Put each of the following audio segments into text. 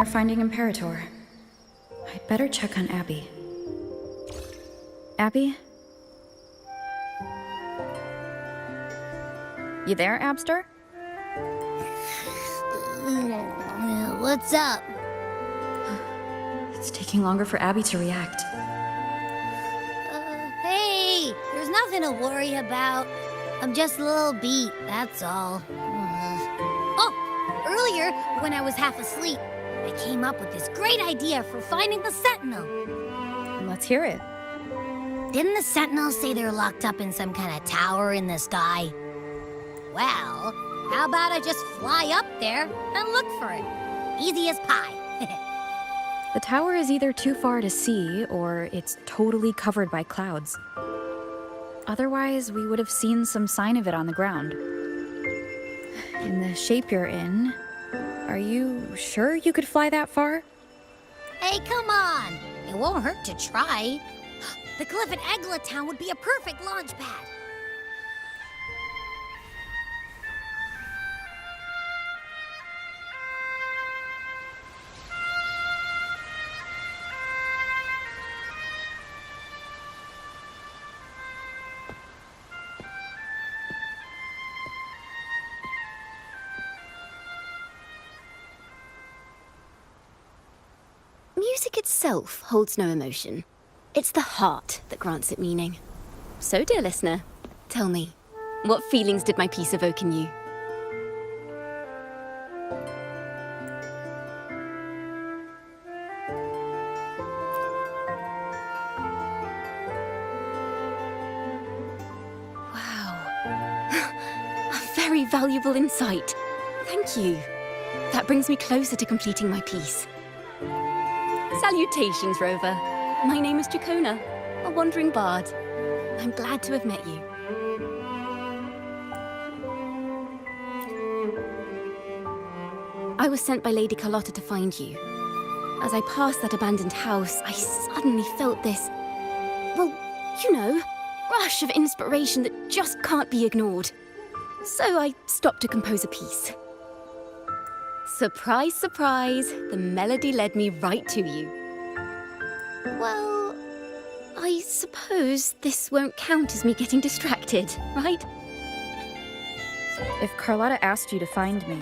not finding Imperator. I'd better check on Abby. Abby? You there, Abster? What's up? It's taking longer for Abby to react. Hey, there's nothing to worry about. I'm just a little beat, that's all. Oh, earlier, when I was half asleep, I came up with this great idea for finding the Sentinel. Let's hear it. Didn't the Sentinels say they're locked up in some kind of tower in the sky? Well, how about I just fly up there and look for it? Easy as pie. The tower is either too far to see, or it's totally covered by clouds. Otherwise, we would have seen some sign of it on the ground. In the shape you're in, are you sure you could fly that far? Hey, come on! It won't hurt to try. The cliff at Egla Town would be a perfect launch pad. Music itself holds no emotion. It's the heart that grants it meaning. So, dear listener, tell me, what feelings did my piece evoke in you? Wow. A very valuable insight. Thank you. That brings me closer to completing my piece. Salutations, Rover. My name is Dracona, a wandering bard. I'm glad to have met you. I was sent by Lady Carlotta to find you. As I passed that abandoned house, I suddenly felt this, well, you know, rush of inspiration that just can't be ignored. So I stopped to compose a piece. Surprise, surprise, the melody led me right to you. Well, I suppose this won't count as me getting distracted, right? If Carlotta asked you to find me,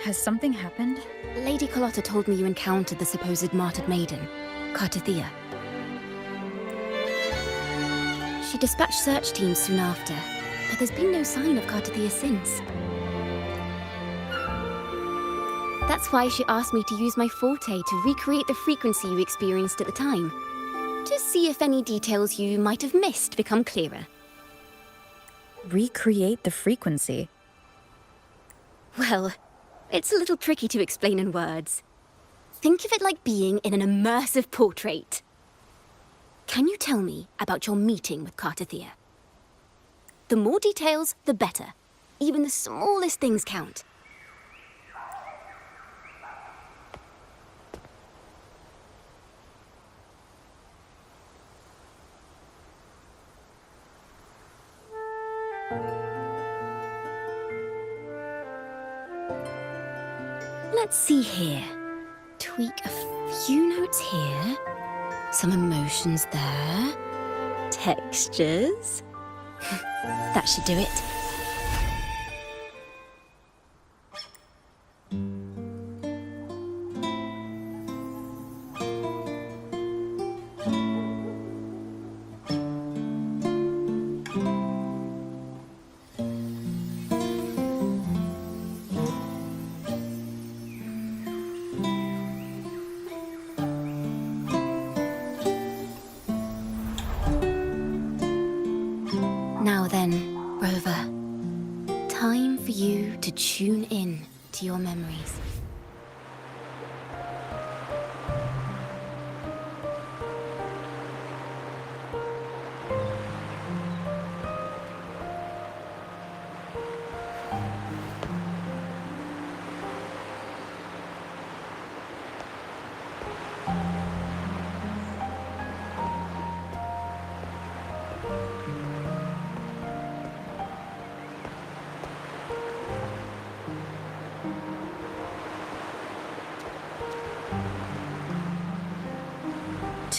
has something happened? Lady Carlotta told me you encountered the supposed martyred maiden, Cartathea. She dispatched search teams soon after, but there's been no sign of Cartathea since. That's why she asked me to use my forte to recreate the frequency you experienced at the time, to see if any details you might have missed become clearer. Recreate the frequency? Well, it's a little tricky to explain in words. Think of it like being in an immersive portrait. Can you tell me about your meeting with Cartathea? The more details, the better. Even the smallest things count. Let's see here. Tweak a few notes here. Some emotions there. Textures. That should do it. Now then, Rover, time for you to tune in to your memories.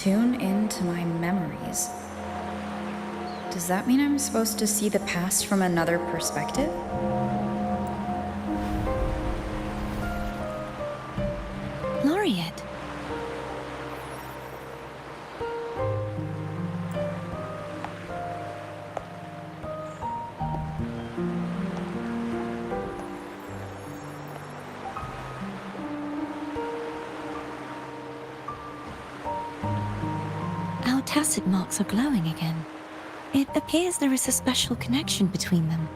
Tune into my memories. Does that mean I'm supposed to see the past from another perspective? Laureate. Our tacit marks are glowing again. It appears there is a special connection between them.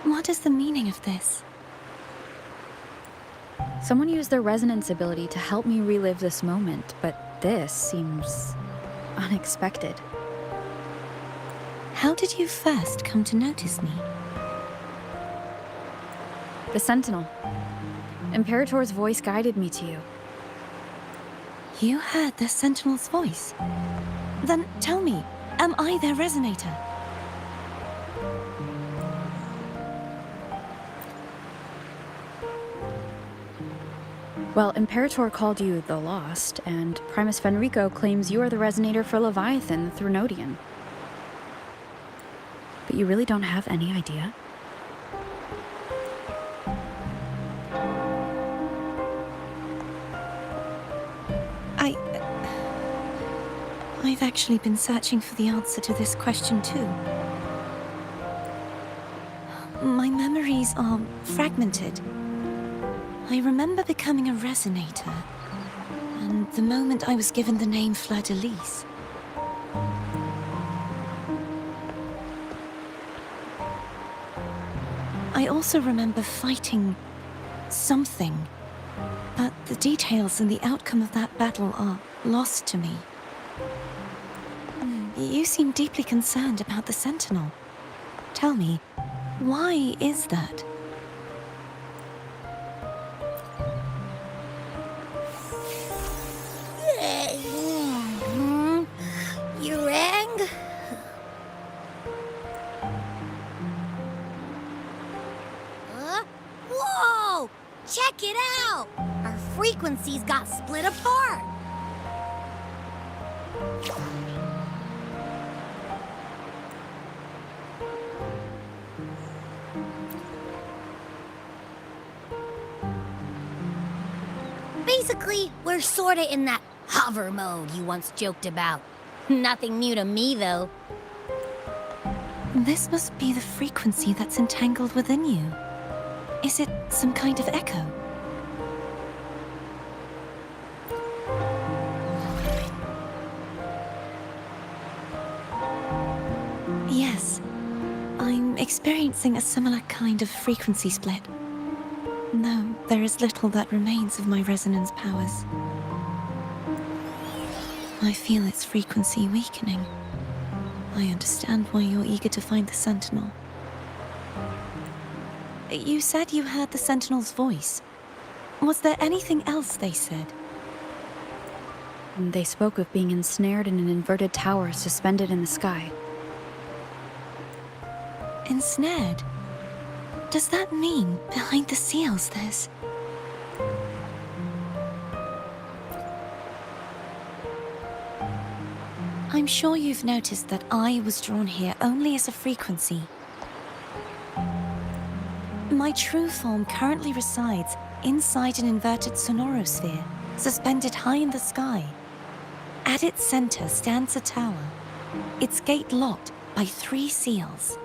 What is the meaning of this? Someone used their resonance ability to help me relive this moment, but this seems unexpected. How did you first come to notice me? The Sentinel. Imperator's voice guided me to you. You heard the Sentinel's voice? Then tell me, am I their resonator? Well, Imperator called you the Lost, and Primus Fenrico claims you are the resonator for Leviathan, the Threnodian. But you really don't have any idea? I've actually been searching for the answer to this question too. My memories are fragmented. I remember becoming a resonator, and the moment I was given the name Fleur-de-Lis. I also remember fighting something, but the details and the outcome of that battle are lost to me. You seem deeply concerned about the Sentinel. Tell me, why is that? You rang? Whoa! Check it out! Our frequencies got split apart. Basically, we're sorta in that hover mode you once joked about. Nothing new to me, though. This must be the frequency that's entangled within you. Is it some kind of echo? Yes, I'm experiencing a similar kind of frequency split. No, there is little that remains of my resonance powers. I feel its frequency weakening. I understand why you're eager to find the Sentinel. You said you heard the Sentinel's voice. Was there anything else they said? They spoke of being ensnared in an inverted tower suspended in the sky. Ensnared? Does that mean behind the seals there's... I'm sure you've noticed that I was drawn here only as a frequency. My true form currently resides inside an inverted sonorosphere, suspended high in the sky. At its center stands a tower, its gate locked by 3 seals.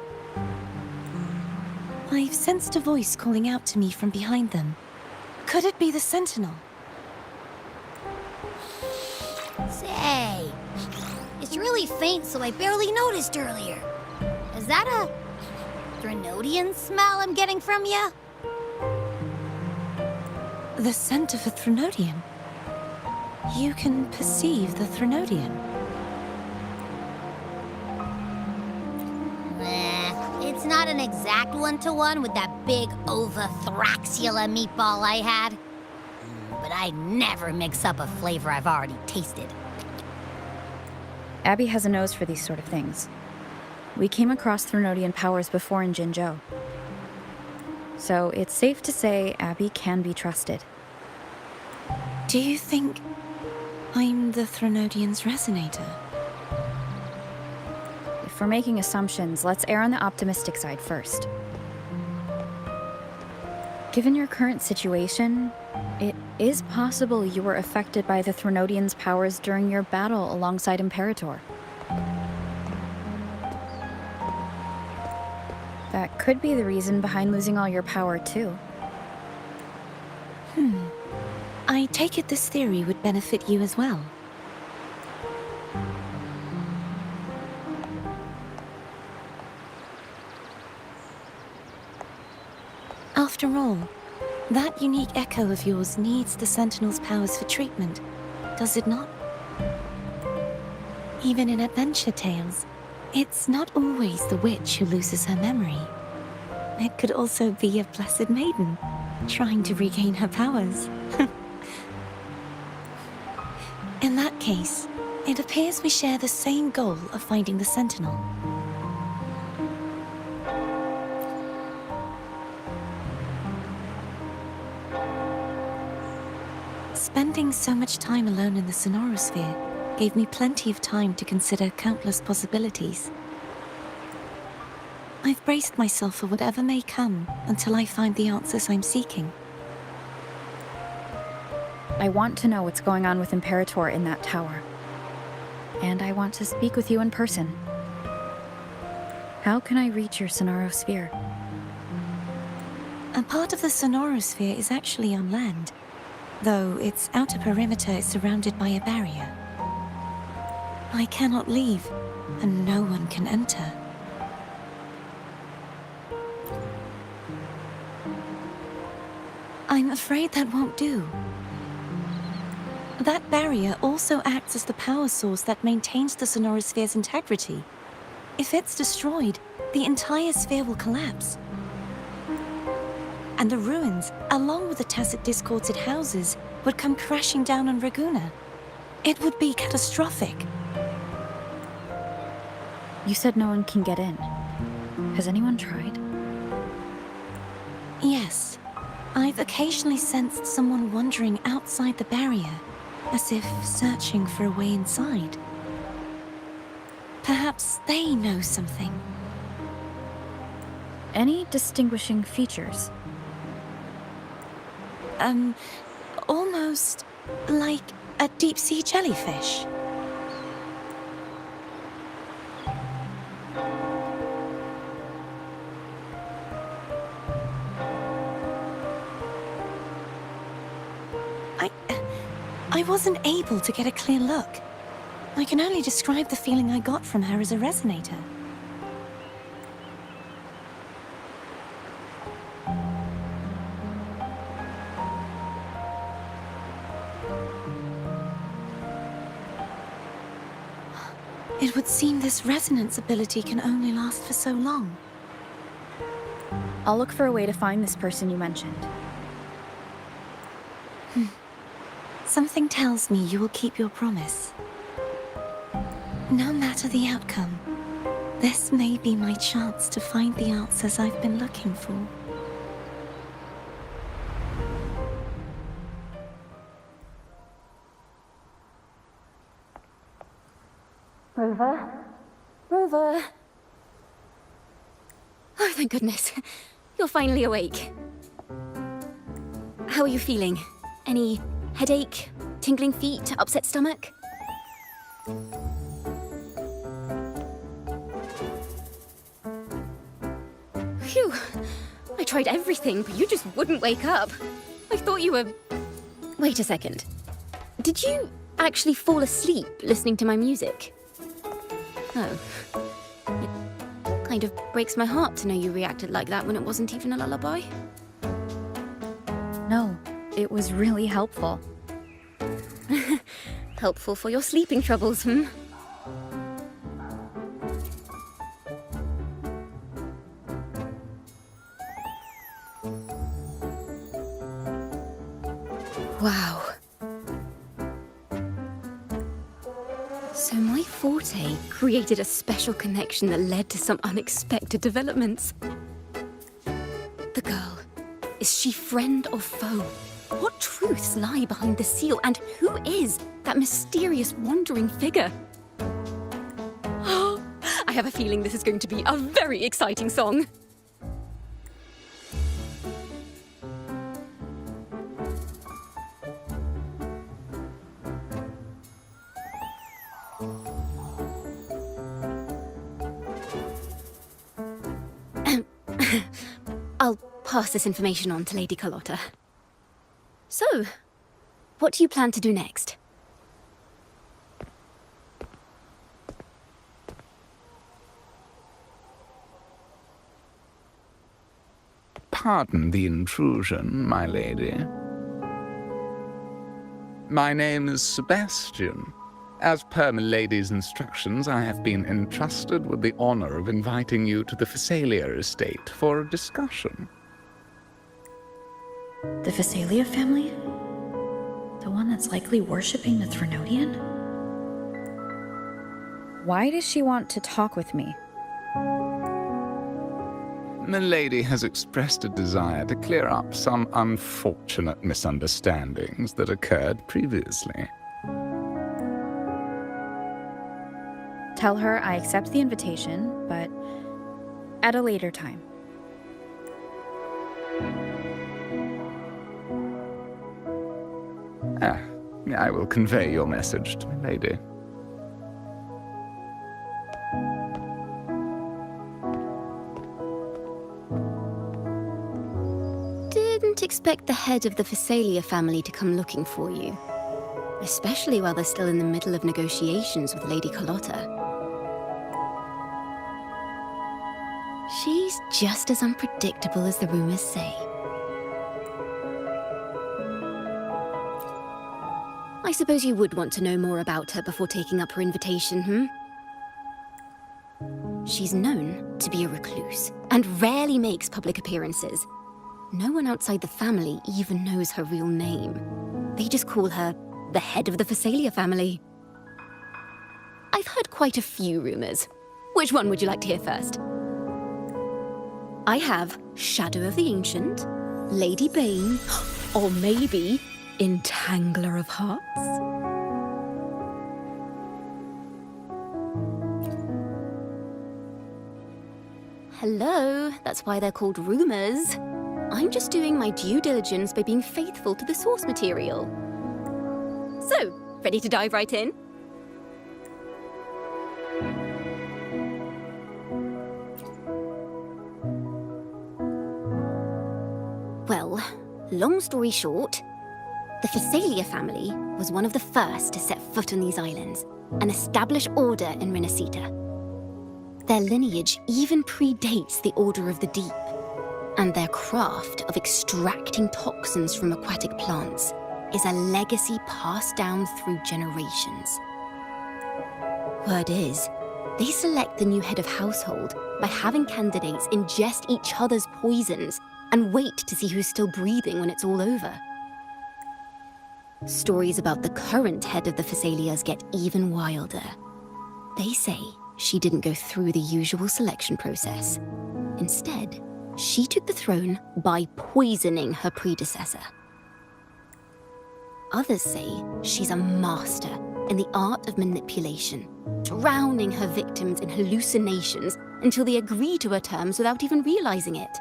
I've sensed a voice calling out to me from behind them. Could it be the Sentinel? Say, it's really faint, so I barely noticed earlier. Is that a Threnodian smell I'm getting from you? The scent of a Threnodian. You can perceive the Threnodian. It's not an exact one-to-one with that big Ovathraxula meatball I had. But I'd never mix up a flavor I've already tasted. Abby has a nose for these sort of things. We came across Threnodian powers before in Jinzhou. so it's safe to say Abby can be trusted. Do you think I'm the Threnodian's resonator? If we're making assumptions, let's err on the optimistic side first. Given your current situation, it is possible you were affected by the Threnodian's powers during your battle alongside Imperator. That could be the reason behind losing all your power, too. I take it this theory would benefit you as well. After all, that unique echo of yours needs the Sentinel's powers for treatment, does it not? Even in adventure tales, it's not always the witch who loses her memory. It could also be a blessed maiden, trying to regain her powers. In that case, it appears we share the same goal of finding the Sentinel. Spending so much time alone in the Sonorosphere gave me plenty of time to consider countless possibilities. I've braced myself for whatever may come until I find the answers I'm seeking. I want to know what's going on with Imperator in that tower. And I want to speak with you in person. How can I reach your Sonorosphere? A part of the Sonorosphere is actually on land, though its outer perimeter is surrounded by a barrier. I cannot leave, and no one can enter. I'm afraid that won't do. That barrier also acts as the power source that maintains the Sonorosphere's integrity. If it's destroyed, the entire sphere will collapse. And the ruins, along with the tacit discords it houses, would come crashing down on Raguna. It would be catastrophic. You said no one can get in. Has anyone tried? Yes. I've occasionally sensed someone wandering outside the barrier, as if searching for a way inside. Perhaps they know something. Any distinguishing features? Almost like a deep-sea jellyfish. I wasn't able to get a clear look. I can only describe the feeling I got from her as a resonator. It would seem this resonance ability can only last for so long. I'll look for a way to find this person you mentioned. Something tells me you will keep your promise. No matter the outcome, this may be my chance to find the answers I've been looking for. Rover? Rover? Oh, thank goodness. You're finally awake. How are you feeling? Any headache, tingling feet, upset stomach? Phew. I tried everything, but you just wouldn't wake up. I thought you were... Wait a second. Did you actually fall asleep listening to my music? Oh. It kind of breaks my heart to know you reacted like that when it wasn't even a lullaby. No, it was really helpful. Helpful for your sleeping troubles, hmm? Wow. So my forte created a special connection that led to some unexpected developments. The girl she friend or foe? What truths lie behind the seal, and who is that mysterious wandering figure? I have a feeling this is going to be a very exciting song. I'll pass this information on to Lady Carlotta. So, what do you plan to do next? Pardon the intrusion, my lady. My name is Sebastian. As per my lady's instructions, I have been entrusted with the honor of inviting you to the Phasalia estate for a discussion. The Phasalia family? The one that's likely worshipping the Threnodian? Why does she want to talk with me? Milady has expressed a desire to clear up some unfortunate misunderstandings that occurred previously. Tell her I accept the invitation, but at a later time. I will convey your message to Milady. Didn't expect the head of the Phasalia family to come looking for you. Especially while they're still in the middle of negotiations with Lady Carlotta. She's just as unpredictable as the rumors say. I suppose you would want to know more about her before taking up her invitation, She's known to be a recluse, and rarely makes public appearances. No one outside the family even knows her real name. They just call her the head of the Phasalia family. I've heard quite a few rumors. Which one would you like to hear first? I have Shadow of the Ancient, Lady Bane, or maybe Entangler of Hearts? Hello, that's why they're called rumors. I'm just doing my due diligence by being faithful to the source material. So, ready to dive right in? Well, long story short, the Phasalia family was one of the first to set foot on these islands and establish order in Renacita. Their lineage even predates the Order of the Deep, and their craft of extracting toxins from aquatic plants is a legacy passed down through generations. Word is, they select the new head of household by having candidates ingest each other's poisons and wait to see who's still breathing when it's all over. Stories about the current head of the Phasalias get even wilder. They say she didn't go through the usual selection process. Instead, she took the throne by poisoning her predecessor. Others say she's a master in the art of manipulation, drowning her victims in hallucinations until they agree to her terms without even realizing it.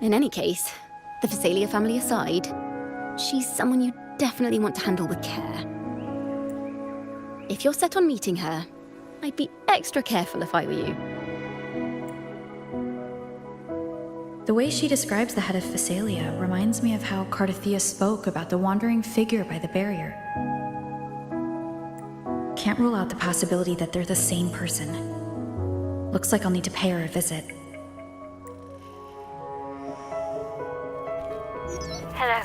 In any case, the Phasalia family aside, she's someone you definitely want to handle with care. If you're set on meeting her, I'd be extra careful if I were you. The way she describes the head of Phasalia reminds me of how Cardothea spoke about the wandering figure by the barrier. Can't rule out the possibility that they're the same person. Looks like I'll need to pay her a visit. Hello.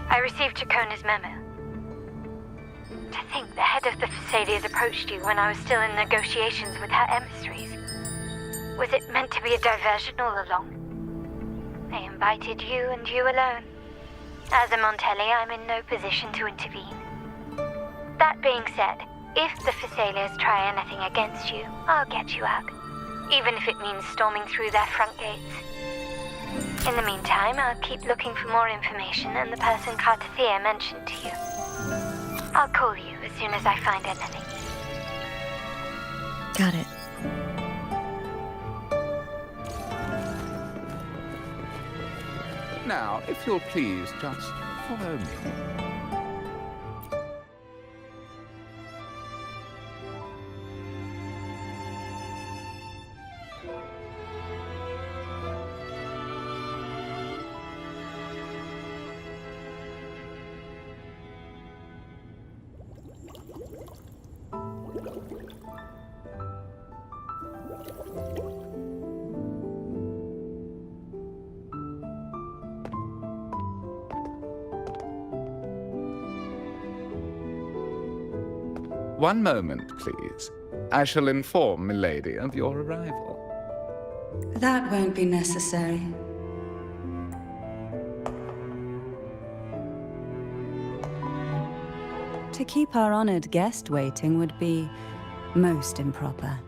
I received Chacona's memo. To think the head of the Phasalias approached you when I was still in negotiations with her emissaries. Was it meant to be a diversion all along? They invited you and you alone. As a Montelli, I'm in no position to intervene. That being said, If the Thessalians try anything against you, I'll get you out, even if it means storming through their front gates. In the meantime, I'll keep looking for more information and the person Cartathea mentioned to you. I'll call you as soon as I find anything. Got it. Now, if you'll please just follow me. One moment, please. I shall inform Milady of your arrival. That won't be necessary. To keep our honored guest waiting would be most improper.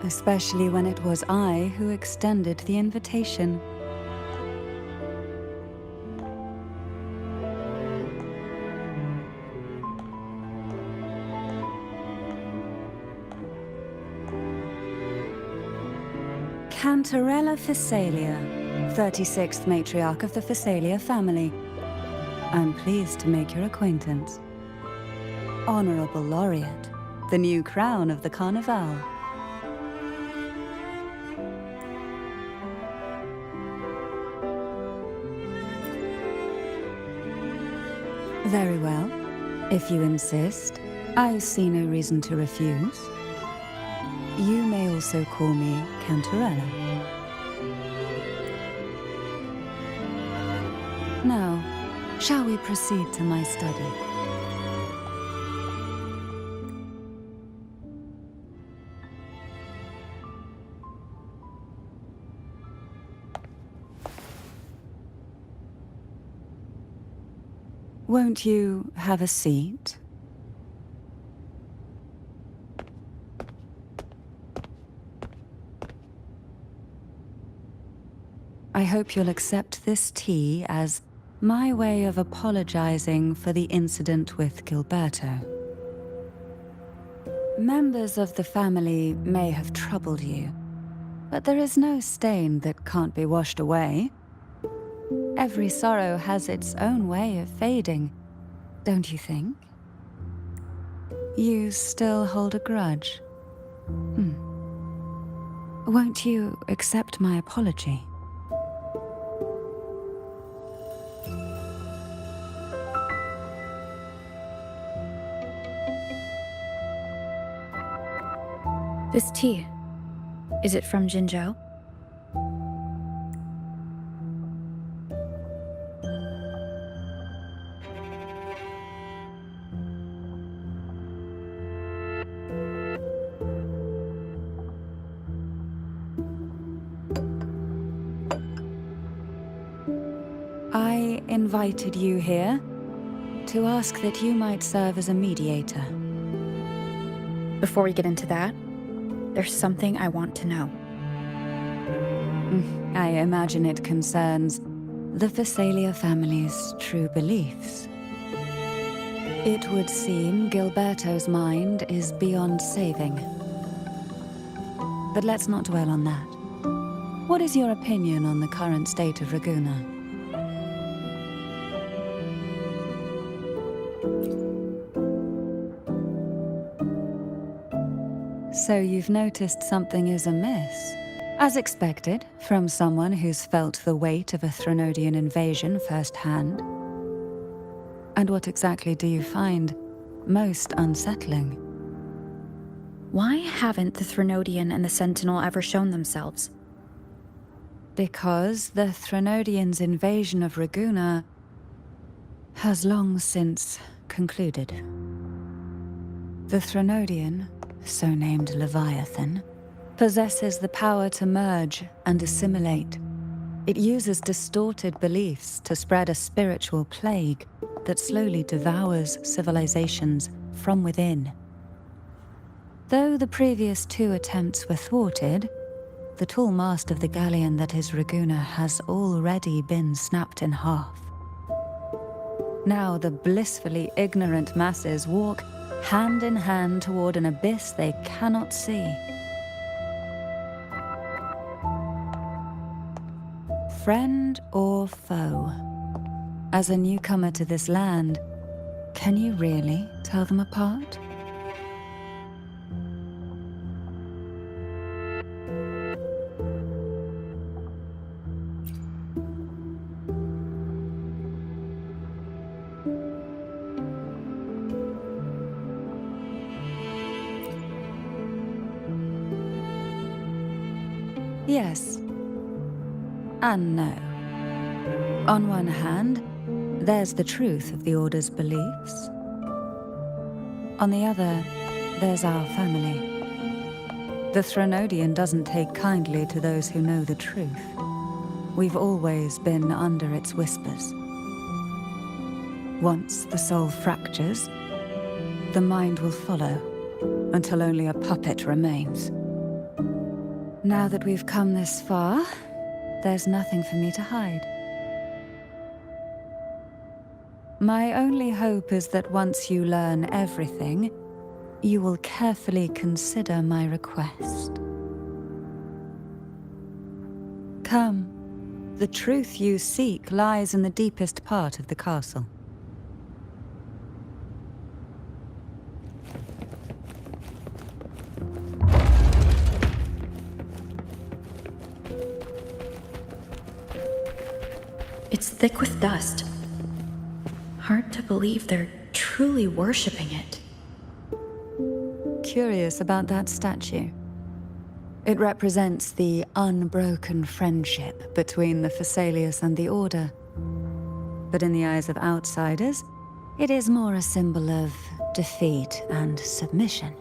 Especially when it was I who extended the invitation. Cantarella Thessalia, 36th matriarch of the Thessalia family. I'm pleased to make your acquaintance. Honorable Laureate, the new crown of the Carnival. Very well. If you insist, I see no reason to refuse. You may also call me Cantarella. Now, shall we proceed to my study? Won't you have a seat? I hope you'll accept this tea as my way of apologizing for the incident with Gilberto. Members of the family may have troubled you, but there is no stain that can't be washed away. Every sorrow has its own way of fading, don't you think? You still hold a grudge. Won't you accept my apology? This tea, is it from Jinzhou? I invited you here to ask that you might serve as a mediator. Before we get into that, there's something I want to know. I imagine it concerns the Thessalia family's true beliefs. It would seem Gilberto's mind is beyond saving. But let's not dwell on that. What is your opinion on the current state of Ragusa? So you've noticed something is amiss. As expected, from someone who's felt the weight of a Threnodian invasion firsthand. And what exactly do you find most unsettling? Why haven't the Threnodian and the Sentinel ever shown themselves? Because the Threnodians' invasion of Ragusa has long since concluded. The Threnodian, so named Leviathan, possesses the power to merge and assimilate. It uses distorted beliefs to spread a spiritual plague that slowly devours civilizations from within. Though the previous 2 attempts were thwarted, the tall mast of the galleon that is Raguna has already been snapped in half. Now the blissfully ignorant masses walk hand in hand toward an abyss they cannot see. Friend or foe? As a newcomer to this land, can you really tell them apart? Yes and no. On one hand, there's the truth of the Order's beliefs. On the other, there's our family. The Threnodian doesn't take kindly to those who know the truth. We've always been under its whispers. Once the soul fractures, the mind will follow, until only a puppet remains. Now that we've come this far, there's nothing for me to hide. My only hope is that once you learn everything, you will carefully consider my request. Come, the truth you seek lies in the deepest part of the castle. It's thick with dust. Hard to believe they're truly worshipping it. Curious about that statue. It represents the unbroken friendship between the Phasaelius and the Order. But in the eyes of outsiders, it is more a symbol of defeat and submission.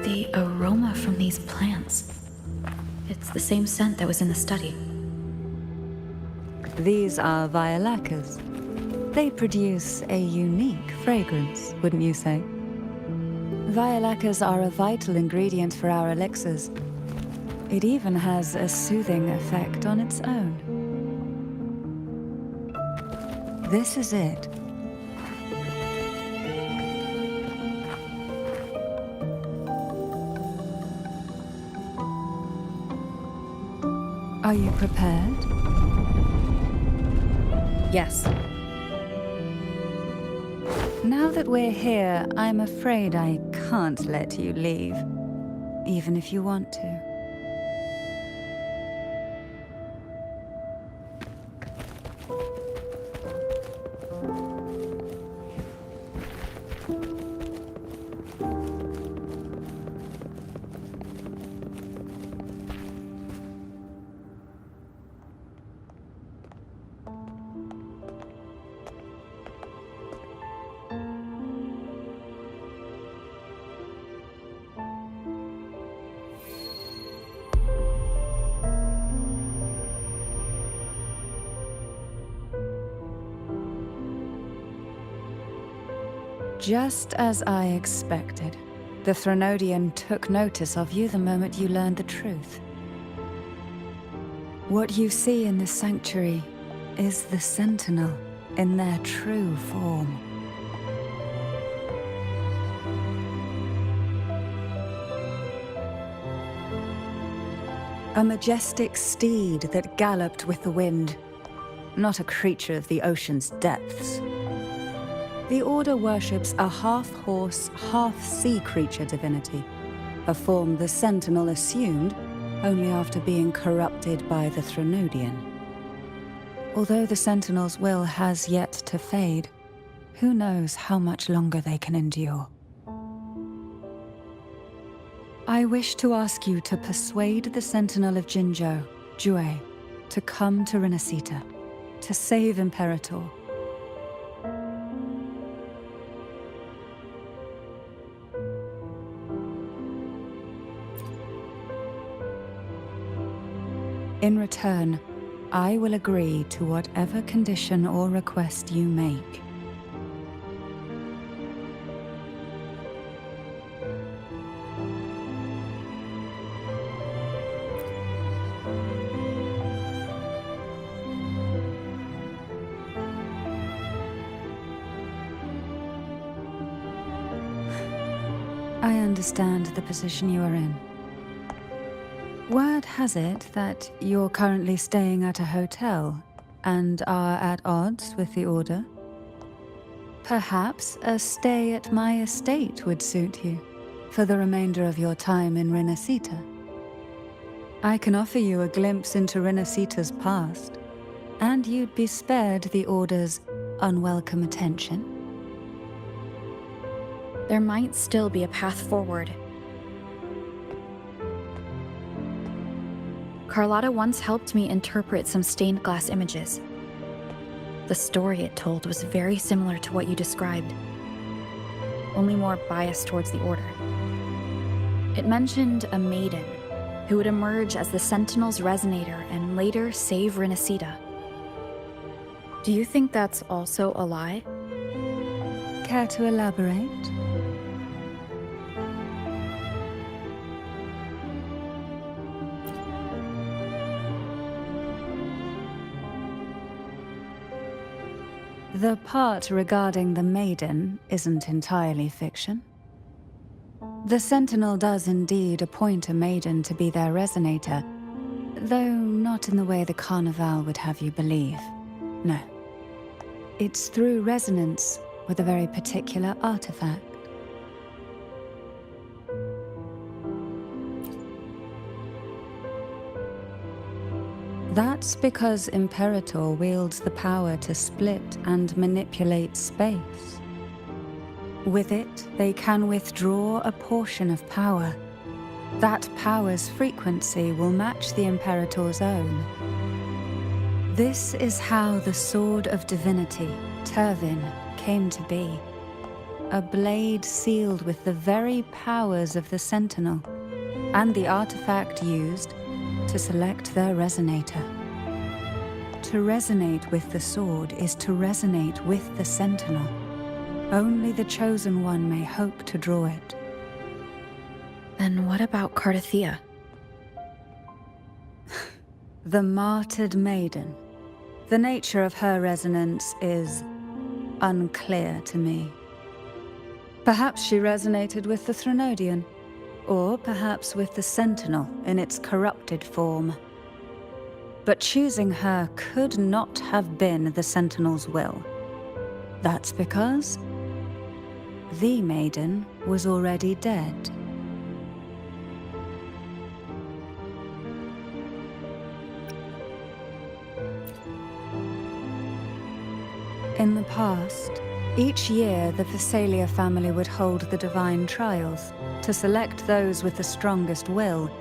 The aroma from these plants. It's the same scent that was in the study. These are violacas. They produce a unique fragrance, wouldn't you say? Violacas are a vital ingredient for our elixirs. It even has a soothing effect on its own. This is it. Are you prepared? Yes. Now that we're here, I'm afraid I can't let you leave, even if you want to. Just as I expected, the Threnodian took notice of you the moment you learned the truth. What you see in the sanctuary is the Sentinel in their true form. A majestic steed that galloped with the wind, not a creature of the ocean's depths. The Order worships a half-horse, half-sea creature divinity, a form the Sentinel assumed only after being corrupted by the Threnodian. Although the Sentinel's will has yet to fade, who knows how much longer they can endure. I wish to ask you to persuade the Sentinel of Jinzhou, Jue, to come to Renacita, to save Imperator. In return, I will agree to whatever condition or request you make. I understand the position you are in. Word has it that you're currently staying at a hotel and are at odds with the Order. Perhaps a stay at my estate would suit you for the remainder of your time in Renacita. I can offer you a glimpse into Renacita's past, and you'd be spared the Order's unwelcome attention. There might still be a path forward. Carlotta once helped me interpret some stained glass images. The story it told was very similar to what you described, only more biased towards the Order. It mentioned a maiden who would emerge as the Sentinel's resonator and later save Renacita. Do you think that's also a lie? Care to elaborate? The part regarding the maiden isn't entirely fiction. The Sentinel does indeed appoint a maiden to be their resonator, though not in the way the Carnival would have you believe. No. It's through resonance with a very particular artifact. That's because Imperator wields the power to split and manipulate space. With it, they can withdraw a portion of power. That power's frequency will match the Imperator's own. This is how the Sword of Divinity, Turvin, came to be. A blade sealed with the very powers of the Sentinel, and the artifact used to select their resonator. To resonate with the sword is to resonate with the Sentinel. Only the Chosen One may hope to draw it. Then what about Cardathea? The martyred maiden. The nature of her resonance is unclear to me. Perhaps she resonated with the Threnodian, or perhaps with the Sentinel in its corrupted form. But choosing her could not have been the Sentinel's will. That's because the maiden was already dead. In the past, each year the Phasalia family would hold the Divine Trials to select those with the strongest will.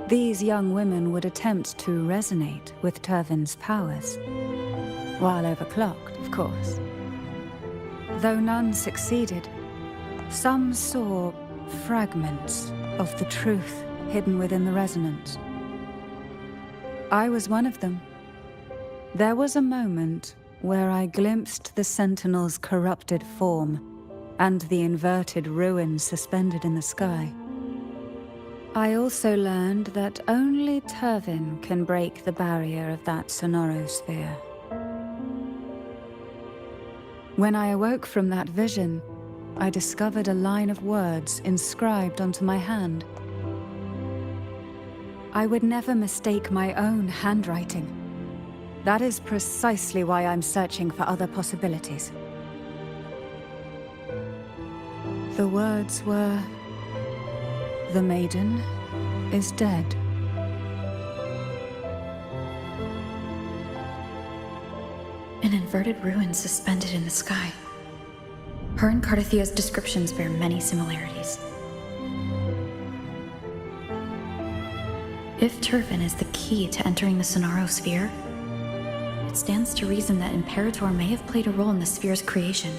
These young women would attempt to resonate with Turvin's powers, while overclocked, of course. Though none succeeded, some saw fragments of the truth hidden within the resonance. I was one of them. There was a moment where I glimpsed the Sentinel's corrupted form and the inverted ruins suspended in the sky. I also learned that only Turvin can break the barrier of that sonorosphere. When I awoke from that vision, I discovered a line of words inscribed onto my hand. I would never mistake my own handwriting. That is precisely why I'm searching for other possibilities. The words were, "The maiden is dead." An inverted ruin suspended in the sky. Her and Cardathea's descriptions bear many similarities. If Turvin is the key to entering the Sonaro sphere, it stands to reason that Imperator may have played a role in the sphere's creation.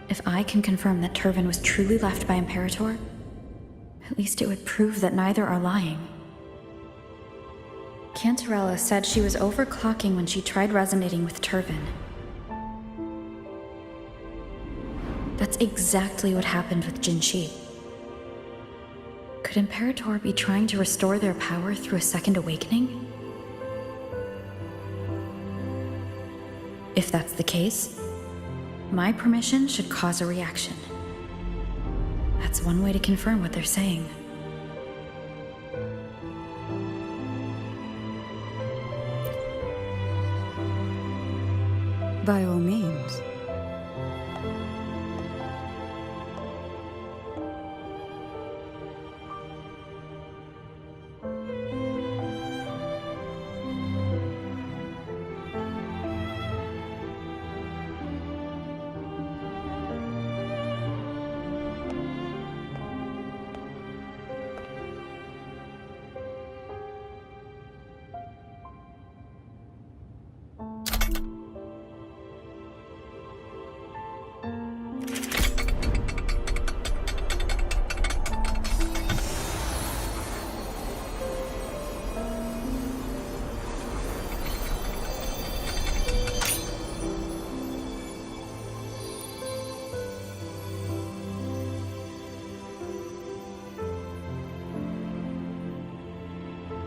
If I can confirm that Turvin was truly left by Imperator, at least it would prove that neither are lying. Cantarella said she was overclocking when she tried resonating with Turvin. That's exactly what happened with Jinshi. Could Imperator be trying to restore their power through a second awakening? If that's the case, my permission should cause a reaction. That's one way to confirm what they're saying. By all means.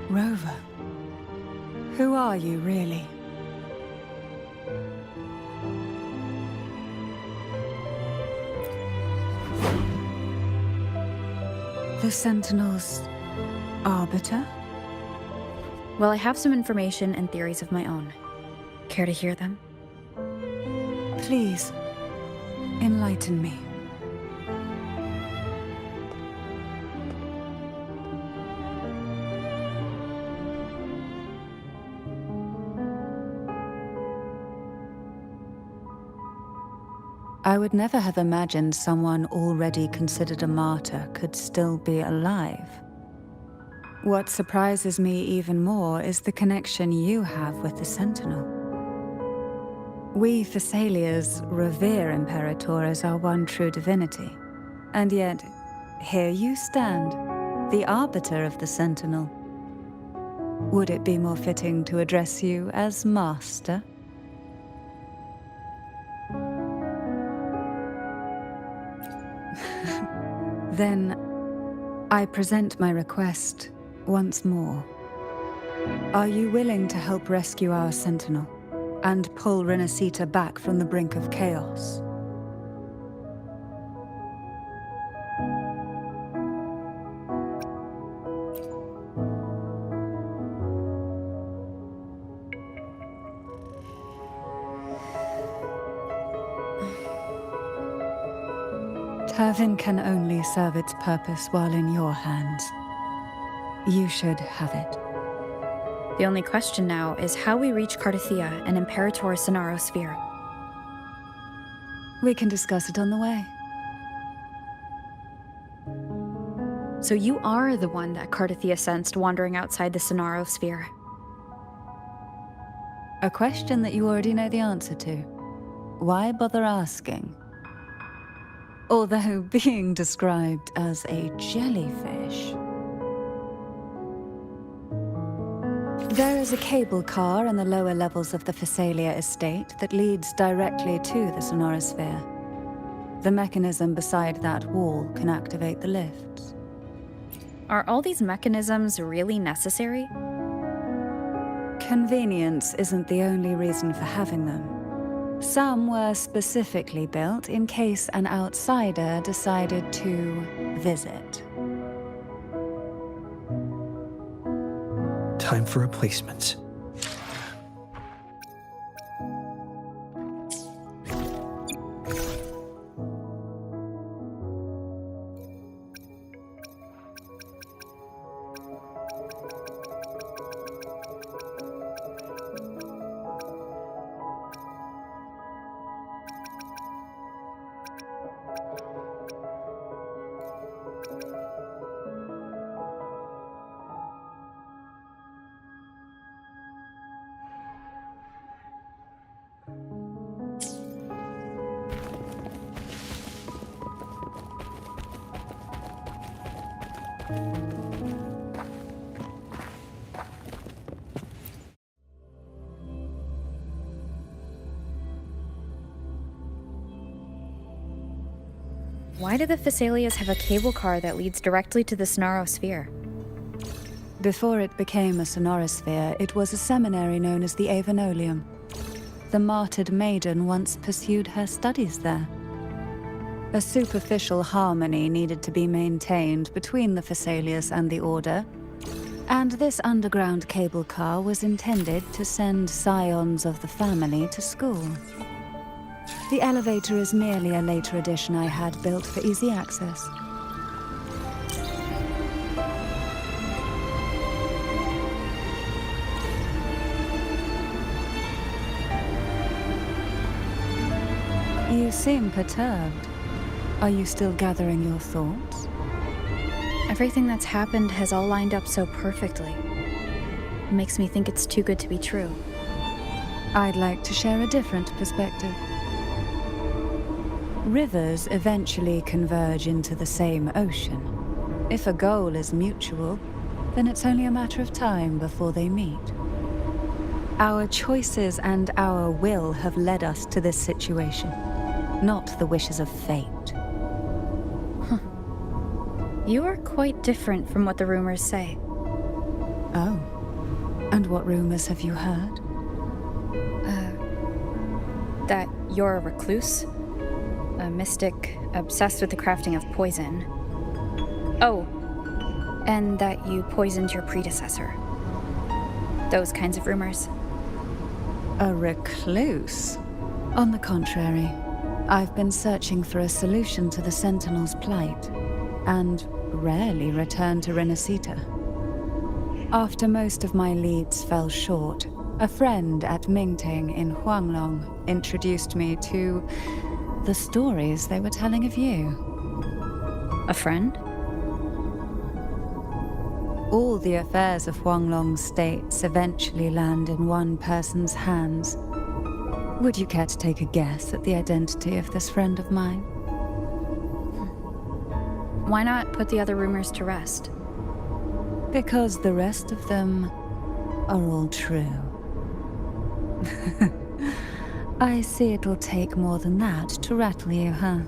Rover, who are you really? The Sentinel's arbiter? Well, I have some information and theories of my own. Care to hear them? Please, enlighten me. I would never have imagined someone already considered a martyr could still be alive. What surprises me even more is the connection you have with the Sentinel. We Thessalians revere Imperator as our one true divinity, and yet, here you stand, the arbiter of the Sentinel. Would it be more fitting to address you as Master? Then, I present my request once more. Are you willing to help rescue our Sentinel and pull Renacita back from the brink of chaos? Turvin can only serve its purpose while in your hands. You should have it. The only question now is how we reach Cardathia and Imperator's Sonaro sphere. We can discuss it on the way. So you are the one that Cardathia sensed wandering outside the Sonaro sphere. A question that you already know the answer to. Why bother asking? Although being described as a jellyfish. There is a cable car in the lower levels of the Phasalia estate that leads directly to the Sonorosphere. The mechanism beside that wall can activate the lifts. Are all these mechanisms really necessary? Convenience isn't the only reason for having them. Some were specifically built in case an outsider decided to visit. Time for replacements. Why do the Phasalias have a cable car that leads directly to the Sonosphere? Before it became a sonorosphere, it was a seminary known as the Avenolium. The martyred maiden once pursued her studies there. A superficial harmony needed to be maintained between the Phasalias and the Order, and this underground cable car was intended to send scions of the family to school. The elevator is merely a later addition I had built for easy access. You seem perturbed. Are you still gathering your thoughts? Everything that's happened has all lined up so perfectly. It makes me think it's too good to be true. I'd like to share a different perspective. Rivers eventually converge into the same ocean. If a goal is mutual, then it's only a matter of time before they meet. Our choices and our will have led us to this situation, not the wishes of fate. You are quite different from what the rumors say. Oh. And what rumors have you heard? That you're a recluse, a mystic obsessed with the crafting of poison. Oh, and that you poisoned your predecessor. Those kinds of rumors. A recluse? On the contrary, I've been searching for a solution to the Sentinel's plight, and rarely return to Renacita. After most of my leads fell short, a friend at Mingting in Huanglong introduced me to the stories they were telling of you. A friend? All the affairs of Huanglong states eventually land in one person's hands. Would you care to take a guess at the identity of this friend of mine? Why not put the other rumors to rest? Because the rest of them are all true. I see it'll take more than that to rattle you, huh?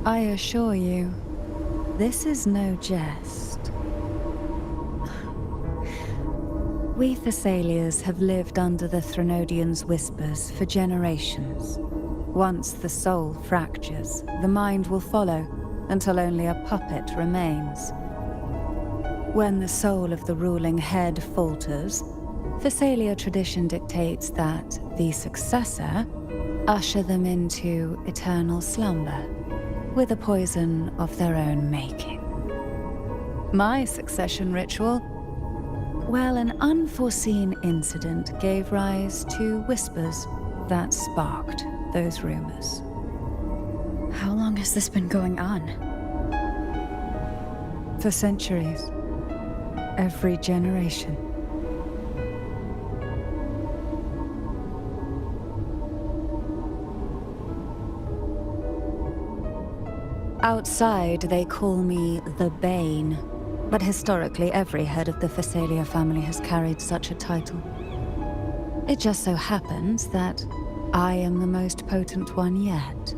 I assure you, this is no jest. We Thessalians have lived under the Threnodians' whispers for generations. Once the soul fractures, the mind will follow, until only a puppet remains. When the soul of the ruling head falters, Thessalia tradition dictates that the successor usher them into eternal slumber, with a poison of their own making. My succession ritual? Well, an unforeseen incident gave rise to whispers that sparked those rumors. How long has this been going on? For centuries. Every generation. Outside, they call me the Bane, but historically every head of the Phasalia family has carried such a title. It just so happens that I am the most potent one yet.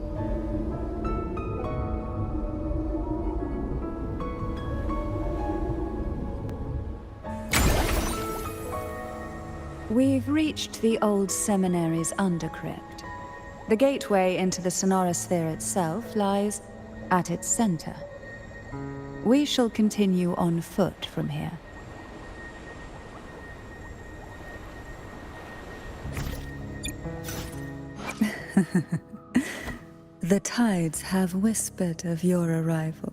We've reached the old seminary's undercrypt. The gateway into the Sonosphere itself lies at its center. We shall continue on foot from here. The tides have whispered of your arrival.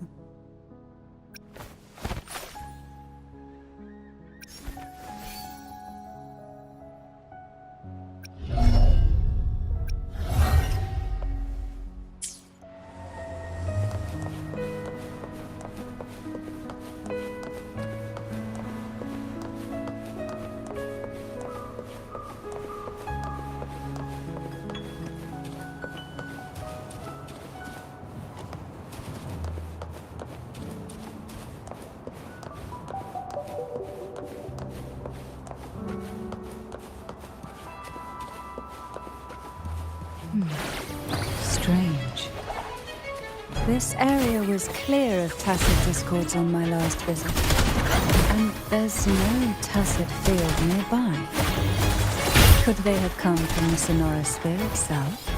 This area was clear of tacit discords on my last visit. And there's no tacit field nearby. Could they have come from the sonorosphere itself?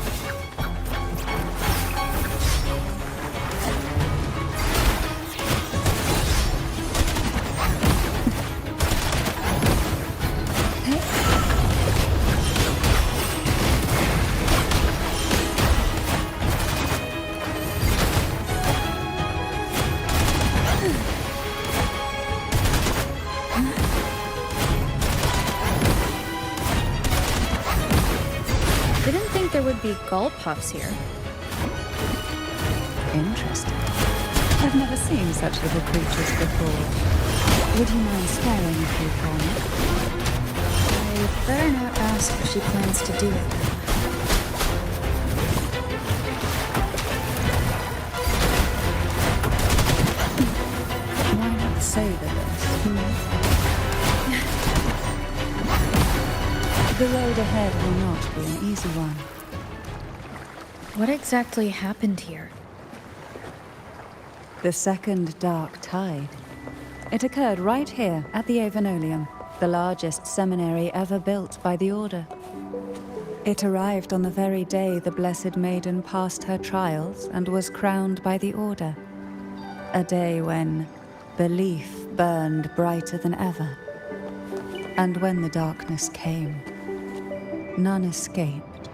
Didn't think there would be gull puffs here. Interesting. I've never seen such little creatures before. Would you mind sparing a few for me? I better not ask if she plans to do it. Why not savor this? The road ahead will not be an easy one. What exactly happened here? The second dark tide. It occurred right here at the Avenolium, the largest seminary ever built by the Order. It arrived on the very day the Blessed Maiden passed her trials and was crowned by the Order. A day when belief burned brighter than ever. And when the darkness came, none escaped.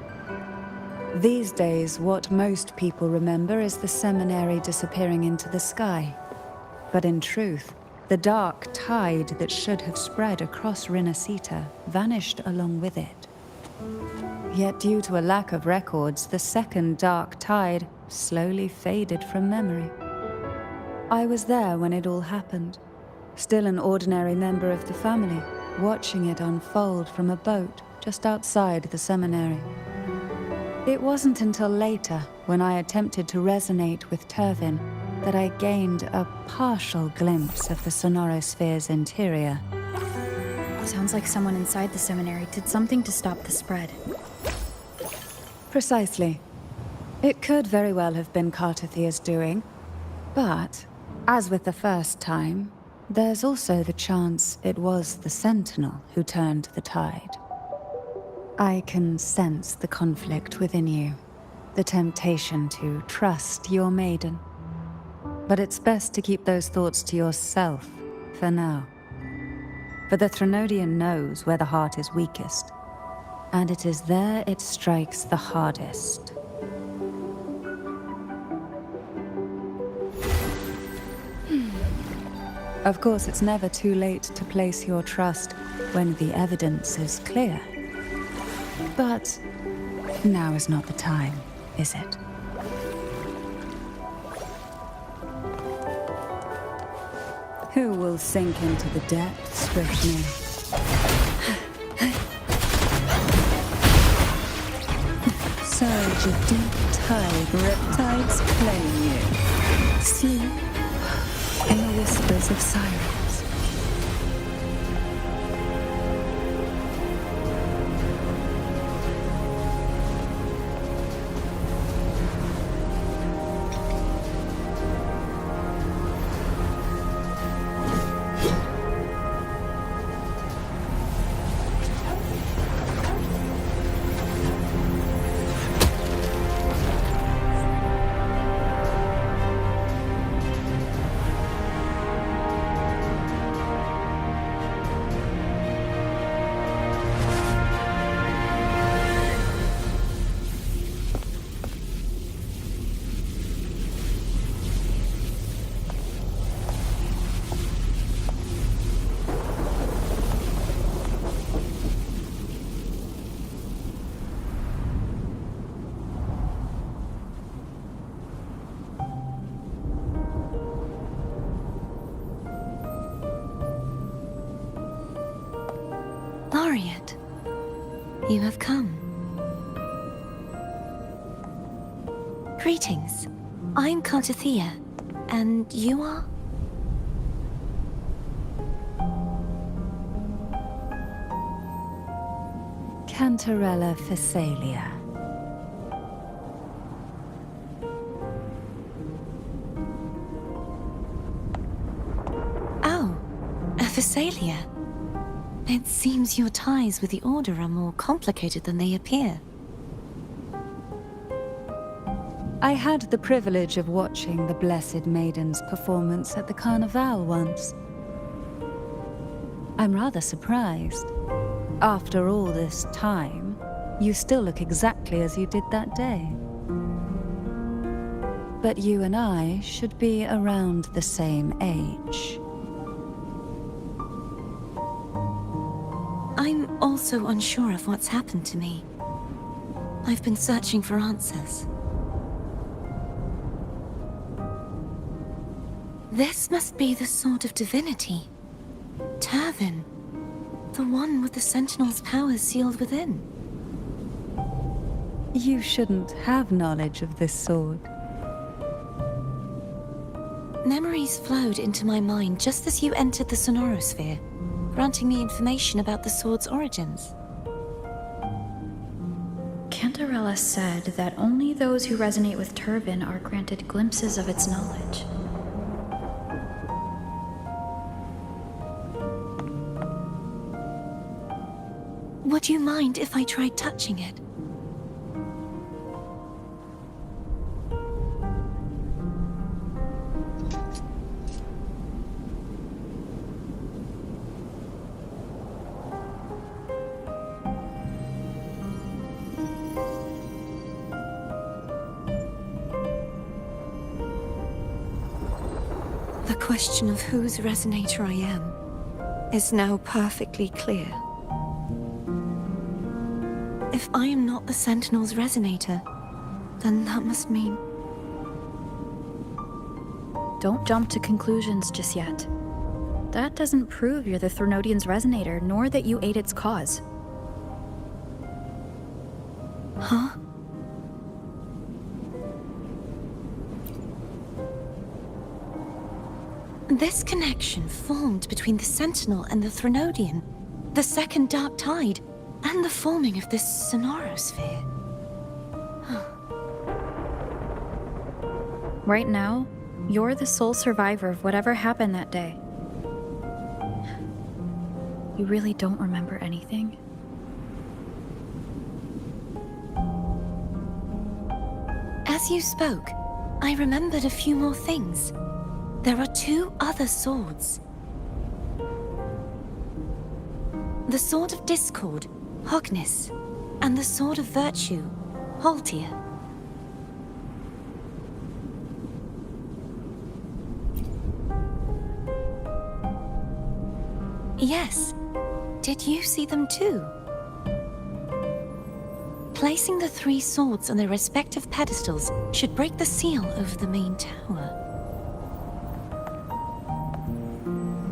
These days, what most people remember is the seminary disappearing into the sky. But in truth, the dark tide that should have spread across Rinascita vanished along with it. Yet due to a lack of records, the second dark tide slowly faded from memory. I was there when it all happened, still an ordinary member of the family, watching it unfold from a boat just outside the seminary. It wasn't until later, when I attempted to resonate with Turvin, that I gained a partial glimpse of the sonorosphere's interior. Sounds like someone inside the seminary did something to stop the spread. Precisely. It could very well have been Cartathia's doing, but, as with the first time, there's also the chance it was the Sentinel who turned the tide. I can sense the conflict within you, the temptation to trust your maiden. But it's best to keep those thoughts to yourself for now. For the Threnodian knows where the heart is weakest, and it is there it strikes the hardest. Of course, it's never too late to place your trust when the evidence is clear. But now is not the time, is it? Who will sink into the depths with me? Surge of deep tide, riptides claim you. Sleep in the whispers of silence. Laureate, you have come. Greetings. I'm Cartathea, and you are? Cantarella Phasalia. Phasalia. It seems your ties with the Order are more complicated than they appear. I had the privilege of watching the Blessed Maiden's performance at the Carnival once. I'm rather surprised. After all this time, you still look exactly as you did that day. But you and I should be around the same age. I'm also unsure of what's happened to me. I've been searching for answers. This must be the Sword of Divinity. Turvin. The one with the Sentinel's powers sealed within. You shouldn't have knowledge of this sword. Memories flowed into my mind just as you entered the Sonorosphere, granting me information about the sword's origins. Cantarella said that only those who resonate with Turvin are granted glimpses of its knowledge. Would you mind if I tried touching it? The question of whose resonator I am is now perfectly clear. If I am not the Sentinel's resonator, then that must mean... Don't jump to conclusions just yet. That doesn't prove you're the Threnodian's resonator, nor that you aid its cause. Huh? This connection formed between the Sentinel and the Threnodian, the second Dark Tide, and the forming of this Sonorosphere. Right now, you're the sole survivor of whatever happened that day. You really don't remember anything? As you spoke, I remembered a few more things. There are 2 other swords. The Sword of Discord, Hognis, and the Sword of Virtue, Haltia. Yes. Did you see them too? Placing the 3 swords on their respective pedestals should break the seal over the main tower.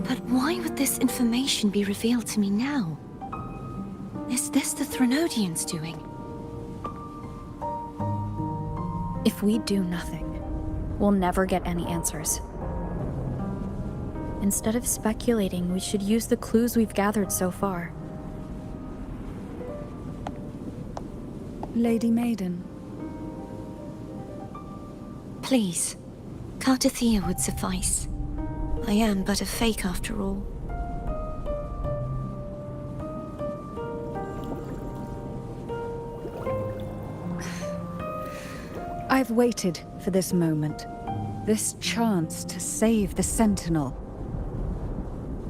But why would this information be revealed to me now? Is this the Threnodians' doing? If we do nothing, we'll never get any answers. Instead of speculating, we should use the clues we've gathered so far. Lady Maiden. Please, Cartathea would suffice. I am but a fake after all. I've waited for this moment. This chance to save the Sentinel.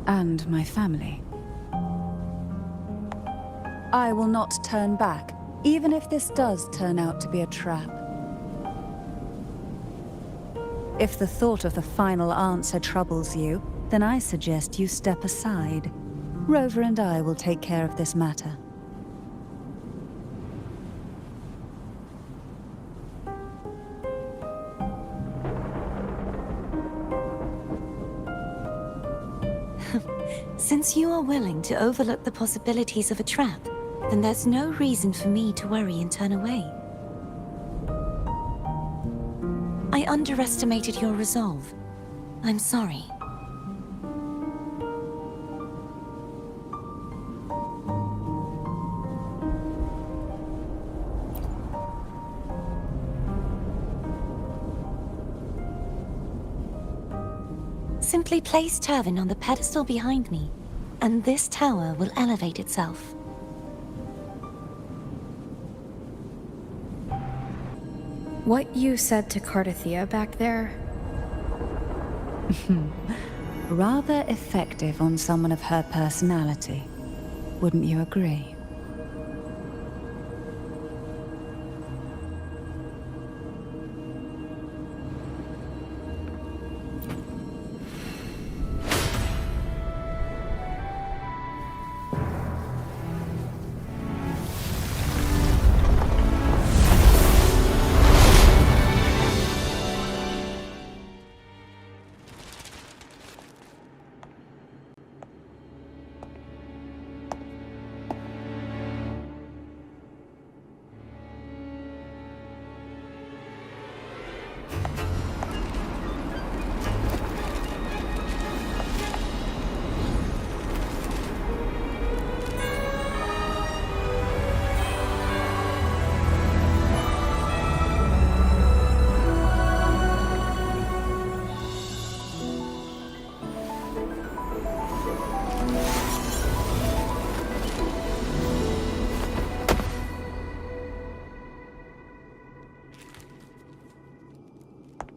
And my family. I will not turn back, even if this does turn out to be a trap. If the thought of the final answer troubles you, then I suggest you step aside. Rover and I will take care of this matter. Since you are willing to overlook the possibilities of a trap, then there's no reason for me to worry and turn away. I underestimated your resolve. I'm sorry. Simply place Turvin on the pedestal behind me, and this tower will elevate itself. What you said to Cardathia back there? Rather effective on someone of her personality. Wouldn't you agree?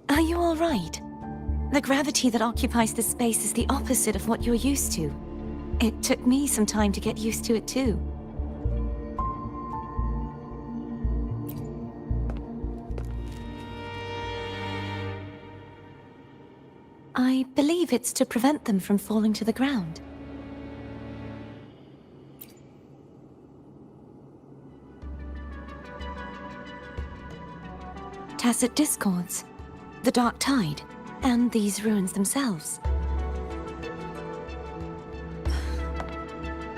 Are you all right? The gravity that occupies this space is the opposite of what you're used to. It took me some time to get used to it too. I believe it's to prevent them from falling to the ground. Tacit discords, the dark tide, and these ruins themselves.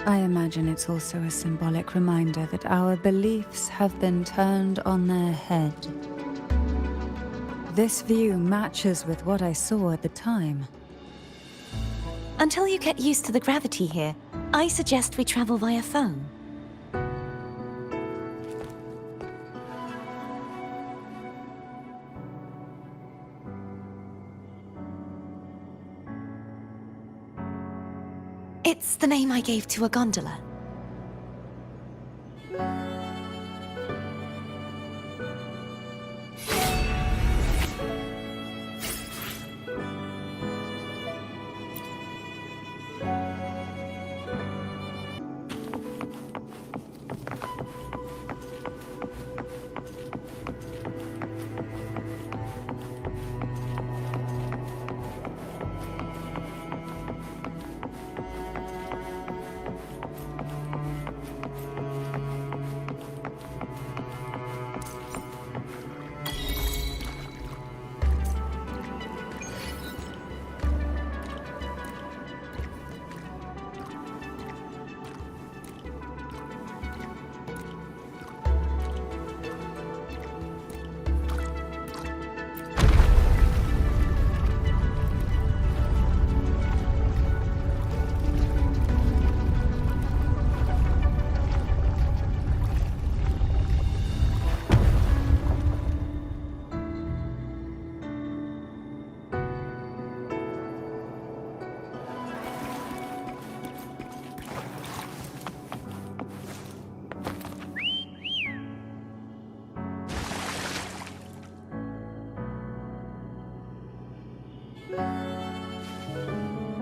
I imagine it's also a symbolic reminder that our beliefs have been turned on their head. This view matches with what I saw at the time. Until you get used to the gravity here, I suggest we travel via phone. It's the name I gave to a gondola.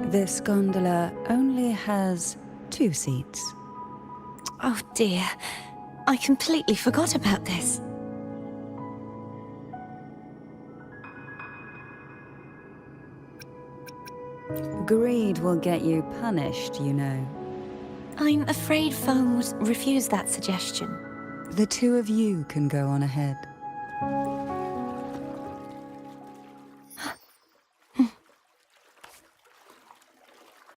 This gondola only has 2 seats. Oh dear, I completely forgot about this. Greed will get you punished, you know. I'm afraid Foam would refuse that suggestion. The 2 of you can go on ahead.